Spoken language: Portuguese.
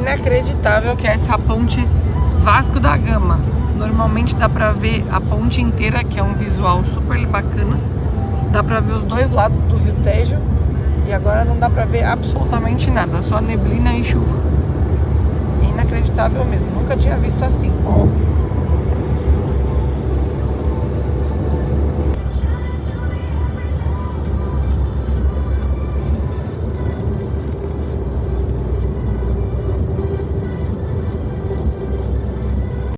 inacreditável que é essa ponte Vasco da Gama. Normalmente dá pra ver a ponte inteira, que é um visual super bacana. Dá pra ver os dois lados do Rio Tejo. E agora não dá pra ver absolutamente nada, só neblina e chuva. Inacreditável mesmo, nunca tinha visto assim.